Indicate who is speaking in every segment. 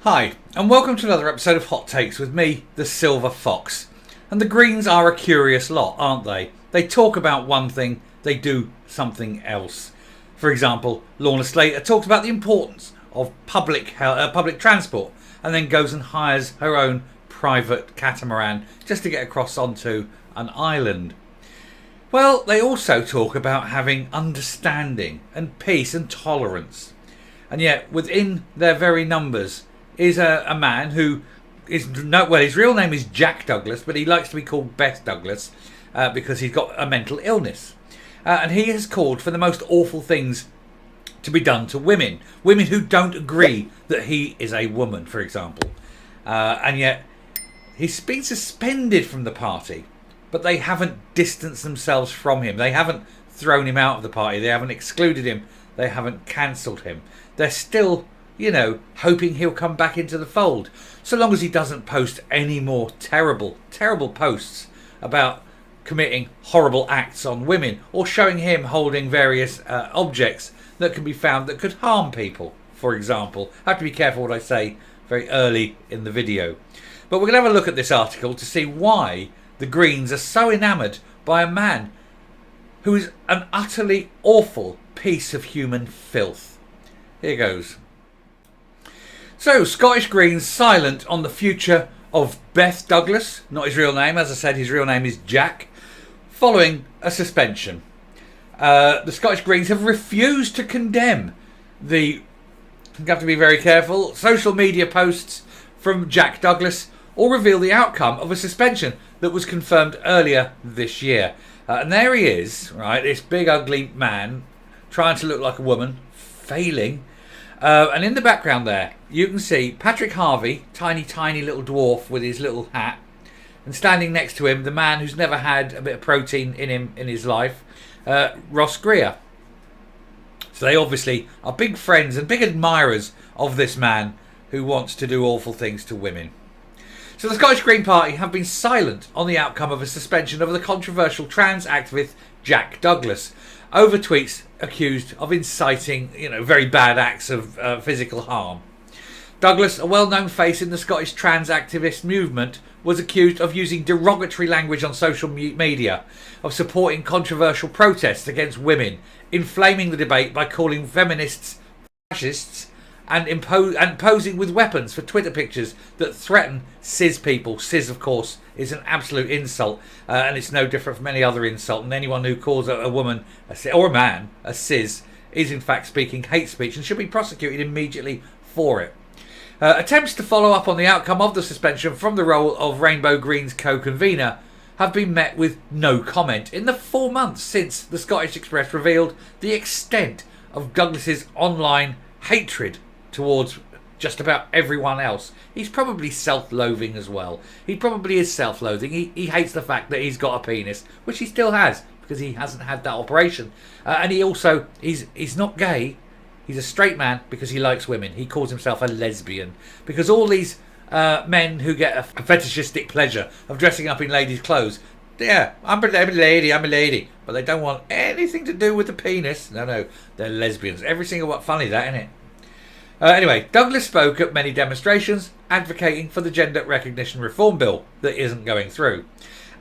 Speaker 1: Hi, and welcome to another episode of Hot Takes with me, the Silver Fox. And the Greens are a curious lot, aren't they? They talk about one thing, they do something else. For example, Lorna Slater talks about the importance of public transport and then goes and hires her own private catamaran just to get across onto an island. Well, they also talk about having understanding and peace and tolerance. And yet, within their very numbers is a man who is his real name is Jack Douglas, but he likes to be called Beth Douglas because he's got a mental illness. And he has called for the most awful things to be done to women who don't agree that he is a woman, for example. And yet, he's been suspended from the party, but they haven't distanced themselves from him. They haven't thrown him out of the party. They haven't excluded him. They haven't cancelled him. They're still, hoping he'll come back into the fold. So long as he doesn't post any more terrible, terrible posts about committing horrible acts on women or showing him holding various objects that can be found that could harm people, for example. I have to be careful what I say very early in the video. But we're going to have a look at this article to see why the Greens are so enamoured by a man who is an utterly awful piece of human filth. Here goes. So, Scottish Greens silent on the future of Beth Douglas, not his real name, as I said, his real name is Jack, following a suspension. The Scottish Greens have refused to condemn you have to be very careful, social media posts from Jack Douglas or reveal the outcome of a suspension that was confirmed earlier this year. And there he is, right, this big ugly man trying to look like a woman, failing. And in the background there, you can see Patrick Harvey, tiny little dwarf with his little hat. And standing next to him, the man who's never had a bit of protein in him in his life, Ross Greer. So they obviously are big friends and big admirers of this man who wants to do awful things to women. So the Scottish Green Party have been silent on the outcome of a suspension of the controversial trans activist Jack Douglas over tweets accused of inciting, very bad acts of physical harm. Douglas, a well-known face in the Scottish trans activist movement, was accused of using derogatory language on social media, of supporting controversial protests against women, inflaming the debate by calling feminists fascists, and posing with weapons for Twitter pictures that threaten cis people. Cis, of course, is an absolute insult, and it's no different from any other insult. And anyone who calls a woman or a man a cis is in fact speaking hate speech and should be prosecuted immediately for it. Attempts to follow up on the outcome of the suspension from the role of Rainbow Green's co-convener have been met with no comment in the 4 months since the Scottish Express revealed the extent of Douglas's online hatred towards just about everyone else. He's probably self-loathing as well. He probably is self-loathing. He hates the fact that he's got a penis, which he still has because he hasn't had that operation. And he's not gay. He's a straight man because he likes women. He calls himself a lesbian because all these men who get a fetishistic pleasure of dressing up in ladies' clothes, yeah, I'm a lady, but they don't want anything to do with the penis. No, they're lesbians. Every single one. Funny that, isn't it? Anyway, Douglas spoke at many demonstrations advocating for the gender recognition reform bill that isn't going through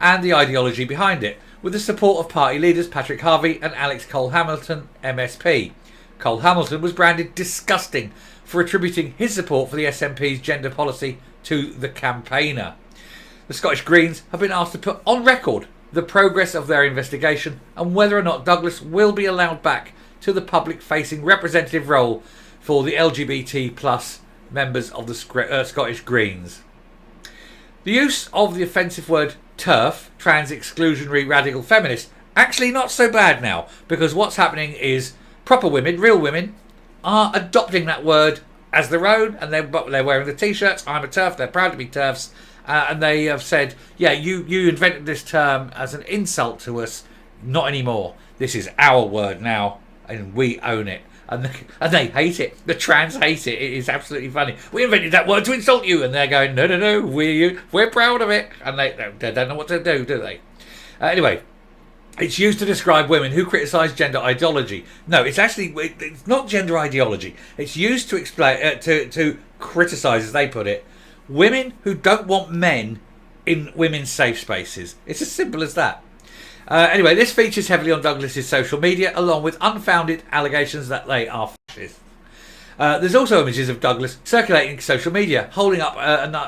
Speaker 1: and the ideology behind it, with the support of party leaders Patrick Harvey and Alex Cole-Hamilton, MSP. Cole-Hamilton was branded disgusting for attributing his support for the SNP's gender policy to the campaigner. The Scottish Greens have been asked to put on record the progress of their investigation and whether or not Douglas will be allowed back to the public-facing representative role for the LGBT plus members of the Scottish Greens. The use of the offensive word TERF, trans exclusionary radical feminist, actually not so bad now, because what's happening is proper women, real women, are adopting that word as their own, and they're wearing the t-shirts, I'm a TERF, they're proud to be TERFs, and they have said, yeah, you invented this term as an insult to us, not anymore. This is our word now, and we own it. And they hate it. The trans hate it. It is absolutely funny. We invented that word to insult you, and they're going, no, we're proud of it. And they don't know what to do they? Anyway, It's used to describe women who criticise gender ideology. No, it's not gender ideology. It's used to explain to criticise, as they put it, women who don't want men in women's safe spaces. It's as simple as that. Anyway, this features heavily on Douglas's social media, along with unfounded allegations that they are fascists. There's also images of Douglas circulating social media, holding up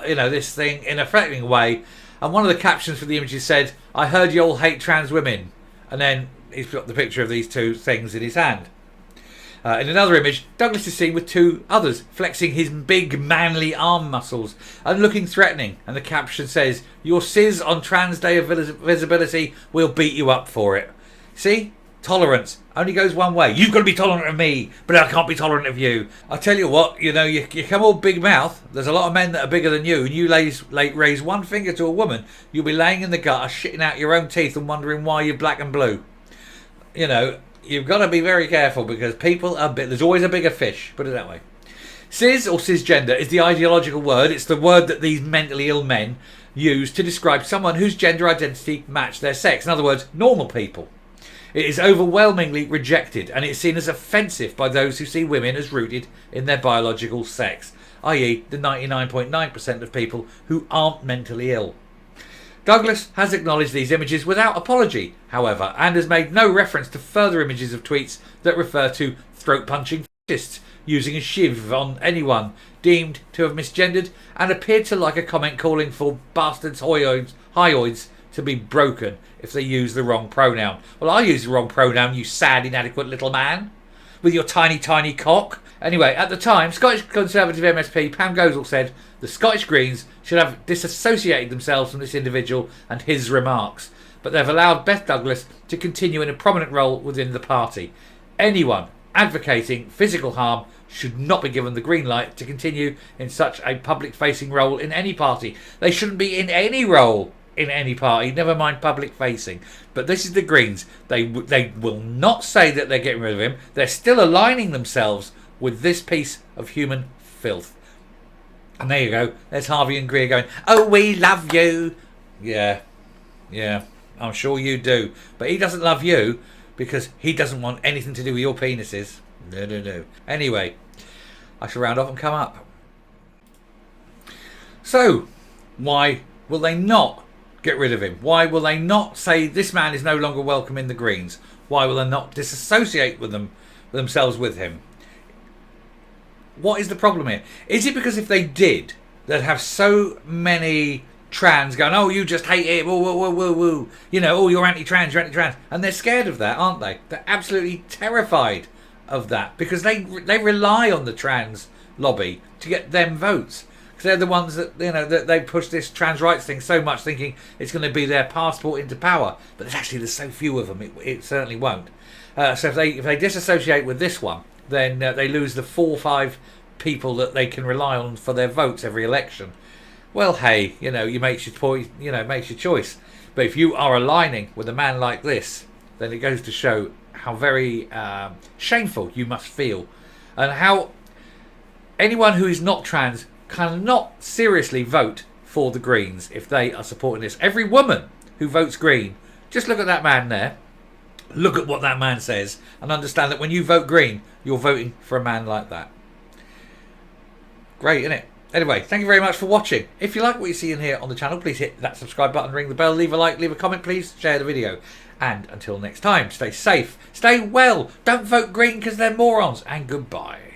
Speaker 1: this thing in a threatening way. And one of the captions for the images said, "I heard you all hate trans women." And then he's got the picture of these two things in his hand. In another image, Douglas is seen with two others, flexing his big manly arm muscles and looking threatening. And the caption says, "Your cis on Trans Day of Visibility will beat you up for it." See? Tolerance only goes one way. You've got to be tolerant of me, but I can't be tolerant of you. I tell you what, you come all big mouth. There's a lot of men that are bigger than you, and you raise one finger to a woman, you'll be laying in the gutter, shitting out your own teeth and wondering why you're black and blue. You've got to be very careful because people are there's always a bigger fish, put it that way. Cis or cisgender is the ideological word. It's the word that these mentally ill men use to describe someone whose gender identity match their sex. In other words, normal people. It is overwhelmingly rejected and it's seen as offensive by those who see women as rooted in their biological sex, i.e. the 99.9% of people who aren't mentally ill. Douglas has acknowledged these images without apology, however, and has made no reference to further images of tweets that refer to throat-punching fascists using a shiv on anyone deemed to have misgendered and appeared to like a comment calling for bastards hyoids to be broken if they use the wrong pronoun. Well, I use the wrong pronoun, you sad, inadequate little man, with your tiny, tiny cock. Anyway, at the time, Scottish Conservative MSP Pam Gozal said the Scottish Greens should have disassociated themselves from this individual and his remarks, but they've allowed Beth Douglas to continue in a prominent role within the party. Anyone advocating physical harm should not be given the green light to continue in such a public-facing role in any party. They shouldn't be in any role in any party, never mind public facing. But this is the Greens. They will not say that they're getting rid of him. They're still aligning themselves with this piece of human filth. And there you go. There's Harvey and Greer going, "Oh, we love you." Yeah, I'm sure you do. But he doesn't love you because he doesn't want anything to do with your penises. No. Anyway, I shall round off and come up. So, why will they not get rid of him? Why will they not say this man is no longer welcome in the Greens? Why will they not disassociate themselves with him? What is the problem here? Is it because if they did, they'd have so many trans going, "Oh, you just hate it, woo. Oh, you're anti-trans, and they're scared of that, aren't they? They're absolutely terrified of that because they rely on the trans lobby to get them votes. They're the ones that that they push this trans rights thing so much, thinking it's going to be their passport into power. But there's so few of them, it certainly won't. So if they disassociate with this one, then they lose the 4 or 5 people that they can rely on for their votes every election. Well, hey, you make your choice. But if you are aligning with a man like this, then it goes to show how very shameful you must feel, and how anyone who is not trans cannot seriously vote for the Greens if they are supporting this. Every woman who votes Green, just look at that man there, look at what that man says, and understand that when you vote Green, you're voting for a man like that. Great, isn't it? Anyway, thank you very much for watching. If you like what you see in here on the channel, please hit that subscribe button, ring the bell, leave a like, leave a comment, please share the video. And until next time, stay safe, stay well, don't vote Green because they're morons, and goodbye.